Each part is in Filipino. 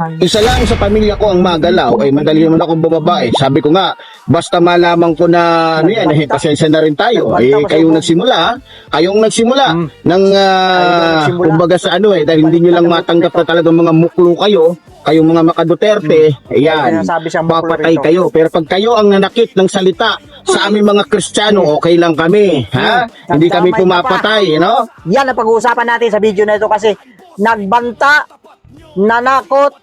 Isa lang sa pamilya ko ang magalaw, ay madali naman akong bababae. Sabi ko nga, basta malaman ko na ano yan, pasensya na rin tayo. Kayong nagsimula, ng kumbaga sa ano dahil hindi nyo lang matanggap na talagang mga muklo kayo, kayong mga makaduterte, ayan, papatay kayo. Pero pag kayo ang nanakit ng salita sa aming mga Kristiyano, okay lang kami, ha? Hindi kami pumapatay, no? Yan ang pag-uusapan natin sa video na ito kasi nagbanta, nanakot,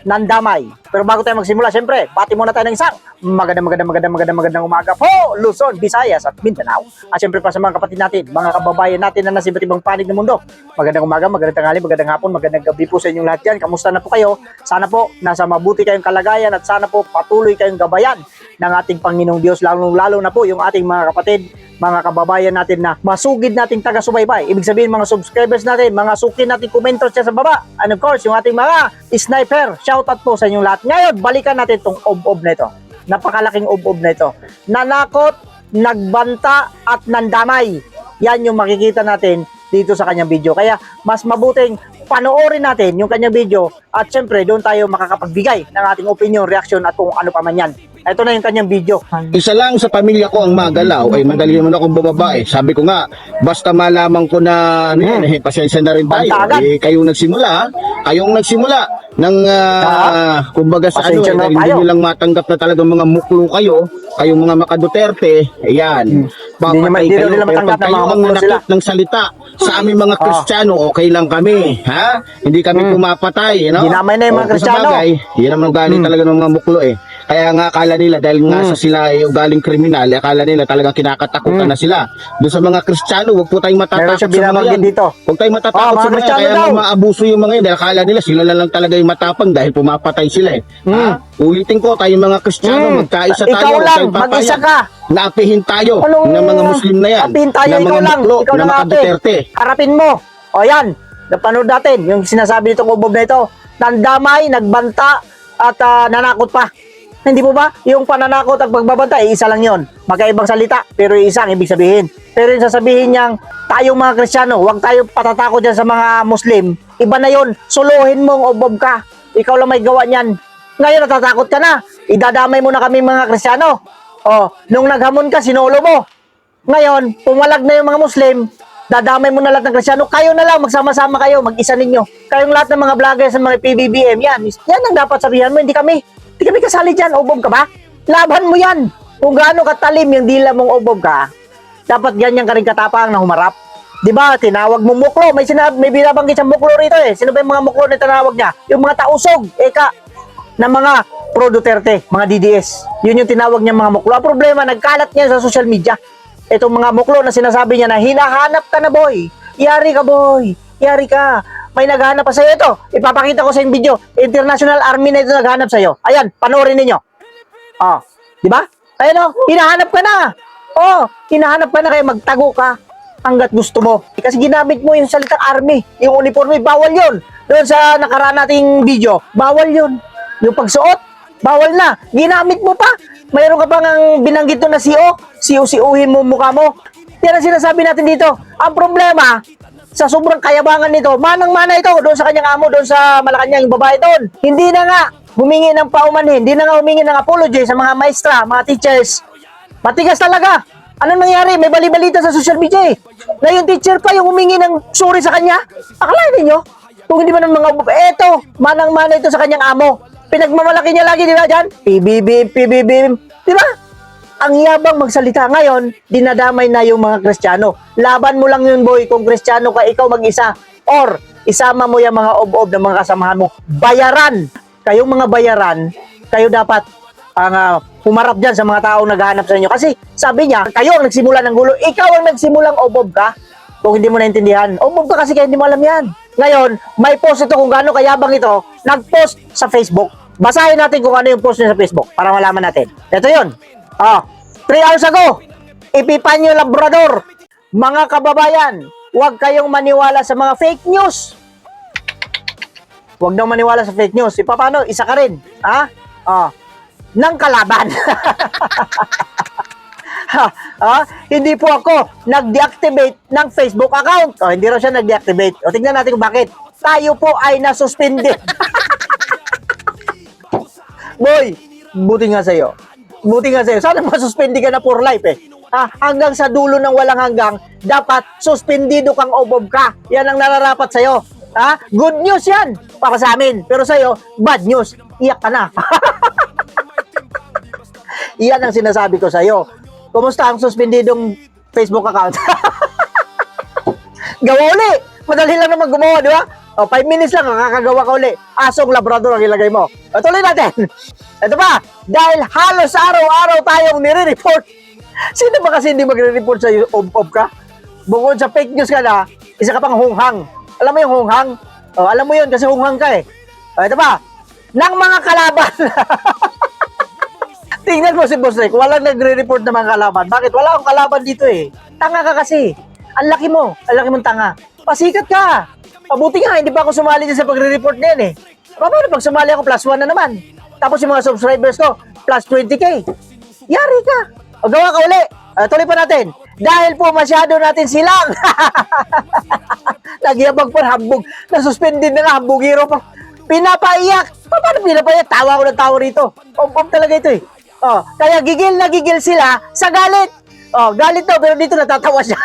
nandamay. Pero bago tayo magsimula, syempre, bati muna tayo ng isang magandang umaga po, Luzon, Visayas at Mindanao. At syempre pa sa mga kapatid natin, mga kababayan natin na nasa iba't ibang panig ng mundo. Magandang umaga, magandang tanghali, magandang hapon, magandang gabi po sa inyong lahat yan. Kamusta na po kayo? Sana po nasa mabuti kayong kalagayan at sana po patuloy kayong gabayan ng ating Panginoong Diyos, lalo na po yung ating mga kapatid, mga kababayan natin na masugid nating taga-subaybay. Ibig sabihin mga subscribers natin, mga suki natin, komentors dyan sa baba. And of course, yung ating mga sniper, shoutout po sa inyong lahat. Ngayon, balikan natin itong ob-ob na ito. Napakalaking ob-ob na ito. Nanakot, nagbanta, at nandamay. Yan yung makikita natin dito sa kanyang video. Kaya mas mabuting panoorin natin yung kanyang video at syempre doon tayo makakapagbigay ng ating opinion, reaction at kung ano pa man yan. Ito na yung kanyang video. Isa lang sa pamilya ko ang magalaw, ay madali naman akong bababae. Sabi ko nga, basta malaman ko na ano yan, pasensya na rin tayo. Kayong nagsimula ng kumbaga sa ano, dahil hindi nyo lang matanggap na talagang mga muklo kayo, kayong mga makaduterte, ayan, papatay kayo. Pero pag kayo ang nanakit ng salita sa aming mga Kristiyano, okay lang kami, ha? Hindi kami pumapatay, no? Dinamay na yung mga Kristiyano. Yan naman ugali talaga ng mga muklo Kaya nga akala nila dahil nga sa sila ay ugaling kriminal, akala nila talaga kinakatakutan na sila. Doon sa mga Kristiyano, huwag po tayong matatakot sa mga yan. Huwag tayong matatakot sa mga yan. Kaya nga maabuso yung mga yan. Dahil akala nila sila na lang talaga yung matapang dahil pumapatay sila Ulitin ko, tayong mga Kristiyano, magkaisa tayo. Ikaw lang, mag-isa ka. Naapihin tayo ng mga Muslim na yan. Apihin tayo, na ikaw mga lang. muklo, Ikaw na lang mga Duterte. Harapin mo. O yan, napanood natin yung sinasabi nitong ubob na ito. Nandamay, nagbanta, at nanakot pa. Hindi po ba? Yung pananakot at pagbabanta, isa lang yon. Magkaibang salita, pero isang ibig sabihin. Pero yung sasabihin niyang, tayong mga Kristiyano, huwag tayo patatakot dyan sa mga Muslim. Iba na yon. Suluhin mong obob ka. Ikaw lang may gawa niyan. Ngayon natatakot ka na. Idadamay mo na kami mga Kristiyano. O, nung naghamon ka, sinolo mo. Ngayon, pumalag na yung mga Muslim, dadamay mo na lahat ng Kristiyano. Kayo na lang, magsama-sama kayo, mag-isa ninyo. Kayong lahat ng mga vloggers ng mga PBBM, yan ang dapat sabihan mo, hindi kami kasali dyan, obob ka ba? Laban mo yan. Kung gaano katalim yung dila mong obob ka, dapat ganyan ka rin katapang na humarap. Diba, tinawag mo muklo. May binabanggit siyang muklo rito Sino ba yung mga muklo na tinawag niya? Yung mga tausog, na mga pro-Duterte, mga DDS. Yun yung tinawag niya mga muklo. Ang problema, nagkalat niya sa social media. Itong mga muklo na sinasabi niya na hinahanap ka na, boy. Yari ka, boy. Yari ka. May naghahanap pa sa'yo ito. Ipapakita ko sa yung video. International Army na ito naghahanap sa'yo. Ayan, panoorin ninyo. Di ba? Ayan hinahanap ka na. Hinahanap ka na kaya magtago ka hanggat gusto mo. Kasi ginamit mo yung salitang army. Yung uniforme, bawal yun. Doon sa nakaraan nating video, bawal yun. Yung pagsuot, bawal na. Ginamit mo pa. Mayroon ka pang binanggit doon na siuhin mo mukha mo. Yan ang sinasabi natin dito. Ang problema, sa sobrang kayabangan nito, manang-mana ito doon sa kanyang amo, doon sa Malacanang, yung babae doon. Hindi na nga humingi ng paumanhin, hindi na nga humingi ng apology sa mga maestra, mga teachers. Matigas talaga. Anong nangyari? May bali-balita sa social media na yung teacher pa yung humingi ng sorry sa kanya. Akalain ninyo? Kung hindi man ng mga eto, manang-mana ito sa kanyang amo. Pinagmamalaki niya lagi, di ba dyan? PBBM. Di ba? Ang yabang magsalita ngayon, dinadamay na yung mga Kristiyano. Laban mo lang yun, boy, kung Kristiyano ka, ikaw mag-isa. Or, isama mo yung mga ob-ob ng mga kasamahan mo. Bayaran! Kayong mga bayaran, kayo dapat humarap dyan sa mga taong naghahanap sa inyo. Kasi sabi niya, kayo ang nagsimula ng gulo. Ikaw ang nagsimulang ob-ob ka. Kung hindi mo naintindihan, ob-ob ka kasi kaya hindi mo alam yan. Ngayon, may post ito kung gaano kayabang ito, nag-post sa Facebook. Basahin natin kung ano yung post niya sa Facebook para malaman natin. Ito yun. 3 hours ago, Epipanyo Labrador. Mga kababayan, huwag kayong maniwala sa mga fake news. Huwag daw maniwala sa fake news. Paano? Isa ka rin. Ng kalaban. Hindi po ako nag-deactivate ng Facebook account. Hindi raw siya nag-deactivate. Tingnan natin kung bakit. Tayo po ay nasuspended. Boy, buti nga sa'yo. Buti nga sa'yo. Sana masuspindi ka na for life eh. Hanggang sa dulo ng walang hanggang, dapat suspendido kang obob ka. Yan ang nararapat sa'yo. Good news yan para sa amin. Pero sa'yo, bad news. Iyak ka na. Yan ang sinasabi ko sa'yo. Kumusta ang suspendidong Facebook account? Gawa uli. Madali lang naman gumawa, di ba? 5 minutes lang, kakagawa ka uli. Asong Labrador ang ilagay mo. Tuloy natin. Ito pa, dahil halos araw-araw tayong nire-report. Sino ba kasi hindi magre-report sa ob ka? Bukod sa fake news ka na, isa ka pang hunghang. Alam mo yung hunghang? Alam mo yun kasi hunghang ka eh. Ito pa, ng mga kalaban. Tingnan mo si Boss Rick, walang nagre-report ng mga kalaban. Bakit? Wala akong kalaban dito eh. Tanga ka kasi. Ang laki mong tanga. Pasikat ka. Mabuti nga, hindi pa ako sumali dyan sa pagre-report na yan eh. Paano pag sumali ako, +1 na naman. Tapos yung mga subscribers ko, plus 20K. Yari ka. O gawa ka uli. Tuloy pa natin. Dahil po masyado natin silang. Nagyabag pa hambog. Nasuspended na nga, hambogiro pa. Pinapaiyak. Paano pinapaiyak? Tawa ko ng tawa rito. Om talaga ito eh. Kaya gigil na gigil sila sa galit. Galit daw, pero dito natatawa siya.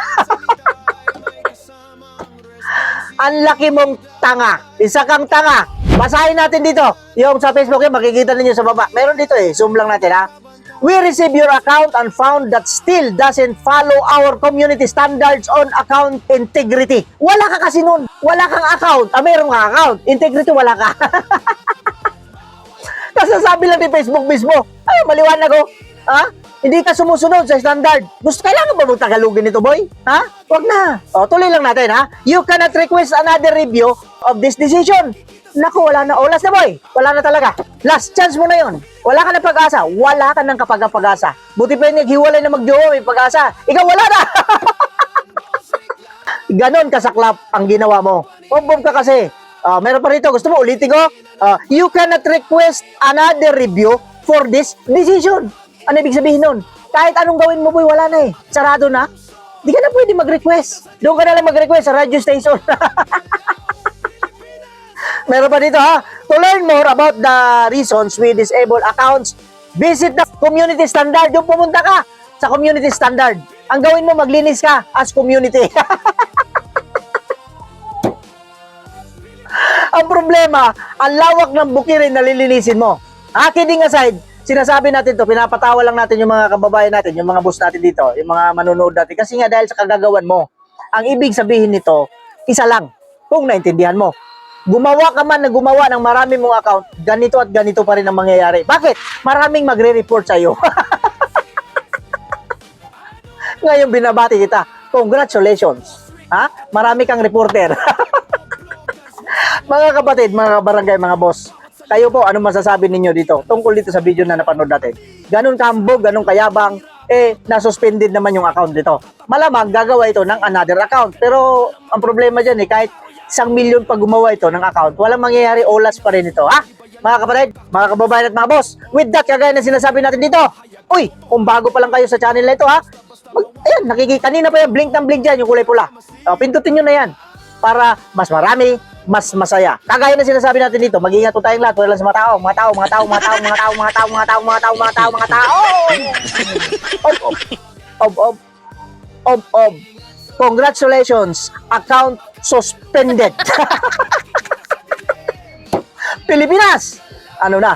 Ang laki mong tanga. Isa kang tanga. Basahin natin dito. Yung sa Facebook yan, makikita ninyo sa baba. Meron dito eh. Zoom lang natin ha. We received your account and found that still doesn't follow our community standards on account integrity. Wala ka kasi nun. Wala kang account. Meron kang account. Integrity, wala ka. Kasasabi lang ni Facebook mismo. Ay, maliwanag ko. Hindi ka sumusunod sa standard. Kailangan ba mong Tagalogin nito, boy? Wag na. Tuloy lang natin, You cannot request another review of this decision. Naku, wala na. Last na, boy. Wala na talaga. Last chance mo na yon. Wala ka ng pag-asa. Wala ka ng kapag-asa. Buti pa yung naghiwalay na mag-jowa, may pag-asa. Ikaw, wala na. Ganon kasaklap ang ginawa mo. Bombom ka kasi. Meron pa rito. Gusto mo, ulitin ko? You cannot request another review for this decision. Ano ibig sabihin nun? Kahit anong gawin mo, boy, wala na eh. Sarado na. Di ka na pwede mag-request. Doon ka na lang mag-request sa radio station. Meron pa dito To learn more about the reasons we disable accounts, visit the community standard. Yung pumunta ka sa community standard. Ang gawin mo, maglinis ka as community. Ang problema, ang lawak ng bukirin na lilinisin mo. Kidding aside, sinasabi natin to, pinapatawa lang natin yung mga kababayan natin, yung mga boss natin dito, yung mga manonood natin. Kasi nga dahil sa kagagawan mo, ang ibig sabihin nito, isa lang, kung naintindihan mo. Gumawa ka man na gumawa ng marami mong account, ganito at ganito pa rin ang mangyayari. Bakit? Maraming magre-report sa'yo. Ngayon binabati kita. Congratulations. Marami kang reporter. Mga kapatid, mga barangay, mga boss, kayo po, anong masasabi ninyo dito? Tungkol dito sa video na napanood natin. Ganun kambog, ganun kayabang, nasuspended naman yung account dito. Malamang gagawa ito ng another account. Pero ang problema dyan kahit 1 milyon pa gumawa ito ng account, walang mangyayari, olas pa rin ito. Mga kapatid, mga kababayan at mga boss, with that, kagaya na sinasabi natin dito, uy, kung bago pa lang kayo sa channel na ito, ayan, kanina pa yung blink ng blink dyan, yung kulay pula. Pindutin nyo na yan para mas marami, mas masaya. Kagaya na sinasabi natin dito, mag-ingat po tayong lahat, wala lang sa mga tao, mga tao, mga tao, mga tao, mga tao, mga tao, mga tao, mga tao, mga tao, mga tao. Congratulations, account suspended. Pilipinas, ano na?